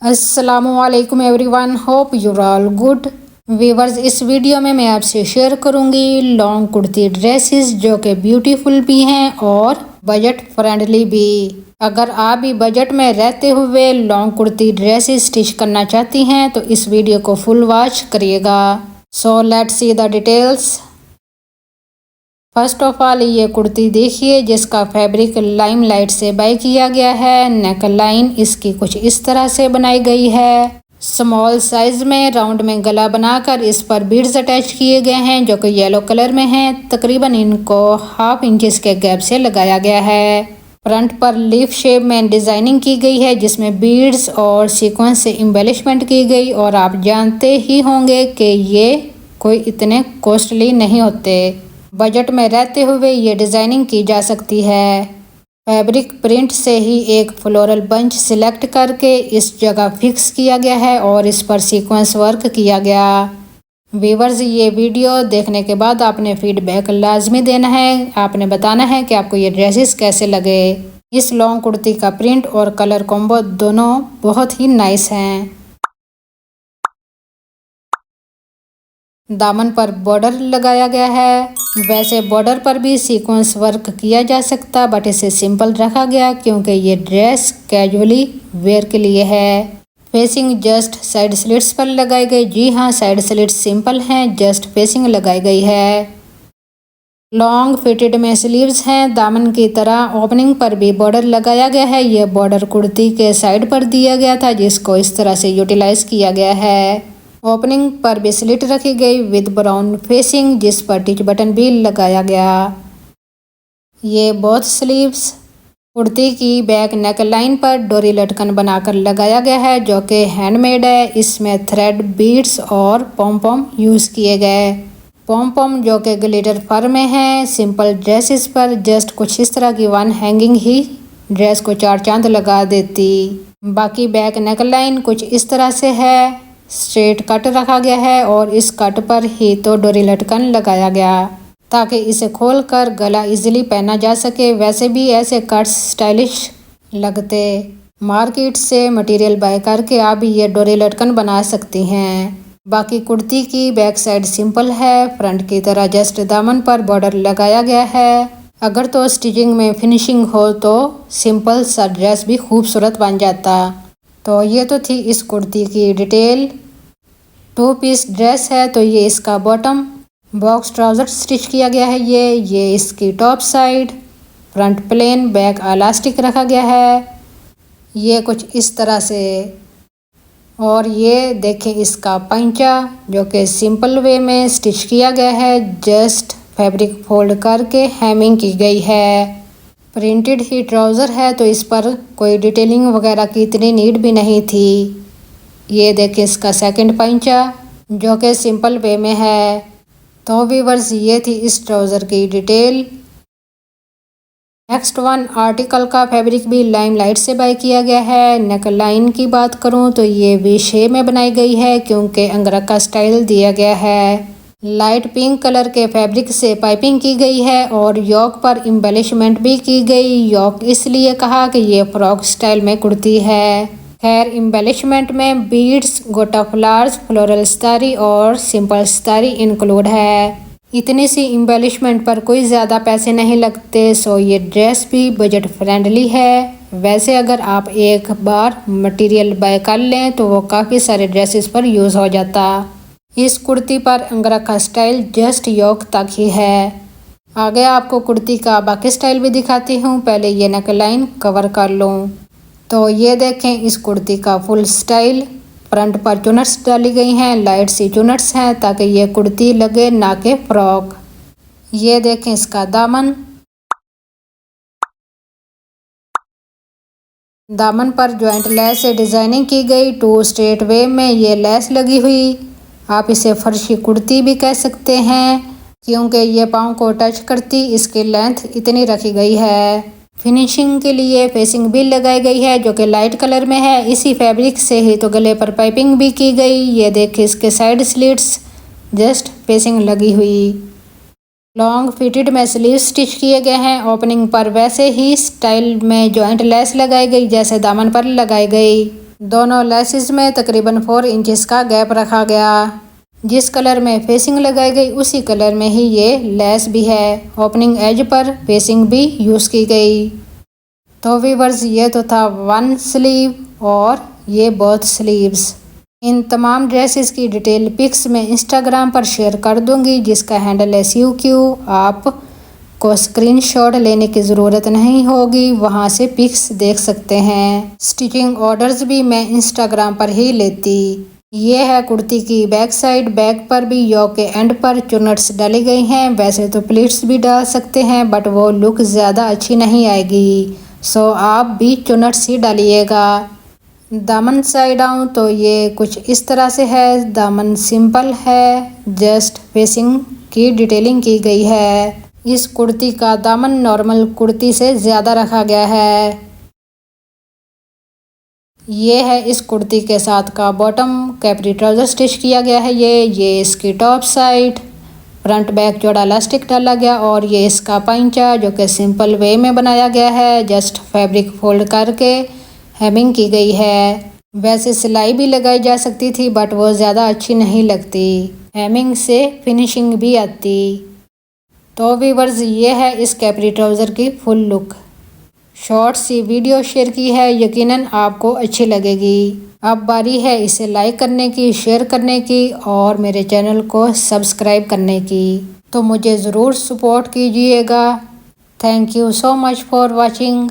अस्सलामुअलैकुम everyone, hope your all good viewers. इस video में मैं आपसे शेयर करूंगी लॉन्ग कुर्ती ड्रेसेस जो कि ब्यूटीफुल भी हैं और बजट फ्रेंडली भी। अगर आप भी बजट में रहते हुए लॉन्ग कुर्ती ड्रेसेस स्टिच करना चाहती हैं तो इस वीडियो को फुल वॉच करिएगा। So let's see the details. First of all ये कुर्ती देखिए जिसका फैब्रिक लाइम लाइट से बाय किया गया है। नेक लाइन इसकी कुछ इस तरह से बनाई गई है। स्मॉल साइज में राउंड में गला बनाकर इस पर बीड्स अटैच किए गए हैं जो कि येलो कलर में हैं। तकरीबन इनको 1/2 इंच के गैप से लगाया गया है। फ्रंट पर लीफ शेप में डिजाइनिंग की गई है जिसमें बीड्स और सीक्वेंस से एम्बेलिशमेंट की गई। और आप जानते ही होंगे कि ये कोई इतने कॉस्टली नहीं होते, बजट में रहते हुए ये डिज़ाइनिंग की जा सकती है। फैब्रिक प्रिंट से ही एक फ्लोरल बंच सिलेक्ट करके इस जगह फिक्स किया गया है और इस पर सीक्वेंस वर्क किया गया। व्यूवर्स, ये वीडियो देखने के बाद आपने फीडबैक लाजमी देना है। आपने बताना है कि आपको ये ड्रेसेस कैसे लगे। इस लॉन्ग कुर्ती का प्रिंट और कलर कॉम्बो दोनों बहुत ही नाइस हैं। दामन पर बॉर्डर लगाया गया है। वैसे बॉर्डर पर भी सीक्वेंस वर्क किया जा सकता, बट इसे सिंपल रखा गया क्योंकि ये ड्रेस कैजुअली वेयर के लिए है। फेसिंग जस्ट साइड स्लिट्स पर लगाई गई। जी हाँ, साइड स्लिट्स सिंपल हैं, जस्ट फेसिंग लगाई गई है। लॉन्ग फिटेड में स्लीव्स हैं। दामन की तरह ओपनिंग पर भी बॉर्डर लगाया गया है। यह बॉर्डर कुर्ती के साइड पर दिया गया था जिसको इस तरह से यूटिलाइज किया गया है। ओपनिंग पर भी स्लिट रखी गई विद ब्राउन फेसिंग जिस पर टिच बटन भी लगाया गया। ये बोथ स्लीव्स कुर्ती की बैक नेक लाइन पर डोरी लटकन बनाकर लगाया गया है जो कि हैंडमेड है। इसमें थ्रेड बीड्स और पॉम पॉम यूज़ किए गए। पॉम पॉम जो कि ग्लिटर फर में है। सिंपल ड्रेसेस पर जस्ट कुछ इस तरह की वन हैंगिंग ही ड्रेस को 4 चांद लगा देती। बाकी बैक नेक लाइन कुछ इस तरह से है। स्ट्रेट कट रखा गया है और इस कट पर ही तो डोरी लटकन लगाया गया ताकि इसे खोलकर गला इजीली पहना जा सके। वैसे भी ऐसे कट्स स्टाइलिश लगते। मार्केट से मटेरियल बाय करके आप ये डोरी लटकन बना सकती हैं। बाकी कुर्ती की बैक साइड सिंपल है। फ्रंट की तरह जस्ट दामन पर बॉर्डर लगाया गया है। अगर तो स्टिचिंग में फिनिशिंग हो तो सिंपल सा ड्रेस भी खूबसूरत बन जाता। तो ये तो थी इस कुर्ती की डिटेल। 2 पीस ड्रेस है तो ये इसका बॉटम बॉक्स ट्राउज़र स्टिच किया गया है। ये इसकी top side. Front plain, back elastic रखा गया है। ये कुछ इस तरह से। और ये देखें इसका पंचा जो कि सिंपल वे में स्टिच किया गया है। जस्ट फैब्रिक फोल्ड करके हेमिंग की गई है। प्रिंटेड ही ट्राउज़र है तो इस पर कोई डिटेलिंग वगैरह की इतनी नीड भी नहीं थी। ये देखिए इसका सेकंड पंचा जो कि सिंपल वे में है। तो व्यूअर्स, ये थी इस ट्राउज़र की डिटेल। नेक्स्ट वन आर्टिकल का फैब्रिक भी लाइम लाइट से बाय किया गया है। नेक लाइन की बात करूं तो ये वी शेप में बनाई गई है क्योंकि अंगरख का स्टाइल दिया गया है। लाइट पिंक कलर के फैब्रिक से पाइपिंग की गई है और योक पर एम्बेलिशमेंट भी की गई। योक इसलिए कहा कि ये फ्रॉक स्टाइल में कुर्ती है। खैर, एम्बेलिशमेंट में बीड्स, गोटा फ्लावर्स, फ्लोरल सितारी और सिंपल सितारी इंक्लूड है। इतनी सी एम्बेलिशमेंट पर कोई ज़्यादा पैसे नहीं लगते। सो ये ड्रेस भी बजट फ्रेंडली है। वैसे अगर आप एक बार मटेरियल बाय कर लें तो वो काफ़ी सारे ड्रेसेस पर यूज़ हो जाता। इस कुर्ती पर अंगरख का स्टाइल जस्ट योक तक ही है। आगे आपको कुर्ती का बाकी स्टाइल भी दिखाती हूँ। पहले ये नेक लाइन कवर कर लूँ। तो ये देखें इस कुर्ती का फुल स्टाइल। फ्रंट पर चुनट्स डाली गई हैं, लाइट सी चुनट्स हैं ताकि ये कुर्ती लगे ना कि फ्रॉक। ये देखें इसका दामन। दामन पर जॉइंट लेस से डिजाइनिंग की गई। 2 स्ट्रेट वे में ये लेस लगी हुई। आप इसे फर्शी कुर्ती भी कह सकते हैं क्योंकि ये पाँव को टच करती। इसकी लेंथ इतनी रखी गई है। फिनिशिंग के लिए फेसिंग भी लगाई गई है जो कि लाइट कलर में है। इसी फैब्रिक से ही तो गले पर पाइपिंग भी की गई। ये देखिए इसके साइड स्लिट्स जस्ट फेसिंग लगी हुई। लॉन्ग फिटेड में स्लीव स्टिच किए गए हैं। ओपनिंग पर वैसे ही स्टाइल में जॉइंट लेस लगाई गई जैसे दामन पर लगाई गई। दोनों लेसेस में तकरीबन 4 इंचेस का गैप रखा गया। जिस कलर में फेसिंग लगाई गई उसी कलर में ही ये लेस भी है। ओपनिंग एज पर फेसिंग भी यूज़ की गई। तो व्यूअर्स, ये तो था वन स्लीव और ये बोथ स्लीव्स। इन तमाम ड्रेसेस की डिटेल पिक्स मैं इंस्टाग्राम पर शेयर कर दूंगी, जिसका हैंडल है CUQ। आप को स्क्रीनशॉट लेने की ज़रूरत नहीं होगी, वहां से पिक्स देख सकते हैं। स्टिचिंग ऑर्डर्स भी मैं इंस्टाग्राम पर ही लेती। ये है कुर्ती की बैक साइड। बैक पर भी योक के एंड पर चुनट्स डाली गई हैं। वैसे तो प्लीट्स भी डाल सकते हैं बट वो लुक ज़्यादा अच्छी नहीं आएगी, सो आप भी चुनट्स ही डालिएगा। दामन साइड आऊँ तो ये कुछ इस तरह से है। दामन सिंपल है, जस्ट फेसिंग की डिटेलिंग की गई है। इस कुर्ती का दामन नॉर्मल कुर्ती से ज़्यादा रखा गया है। ये है इस कुर्ती के साथ का बॉटम। कैपरी ट्राउज़र स्टिच किया गया है। ये इसकी टॉप साइड। फ्रंट बैक जोड़ा इलास्टिक डाला गया और ये इसका पंचा जो कि सिंपल वे में बनाया गया है। जस्ट फैब्रिक फोल्ड करके हेमिंग की गई है। वैसे सिलाई भी लगाई जा सकती थी बट वो ज़्यादा अच्छी नहीं लगती। हेमिंग से फिनिशिंग भी आती। तो व्यूअर्स, ये है इस कैपरी ट्राउज़र की फुल लुक। शॉर्ट सी वीडियो शेयर की है, यकीनन आपको अच्छी लगेगी। अब बारी है इसे लाइक करने की, शेयर करने की और मेरे चैनल को सब्सक्राइब करने की। तो मुझे ज़रूर सपोर्ट कीजिएगा। Thank you so much for watching.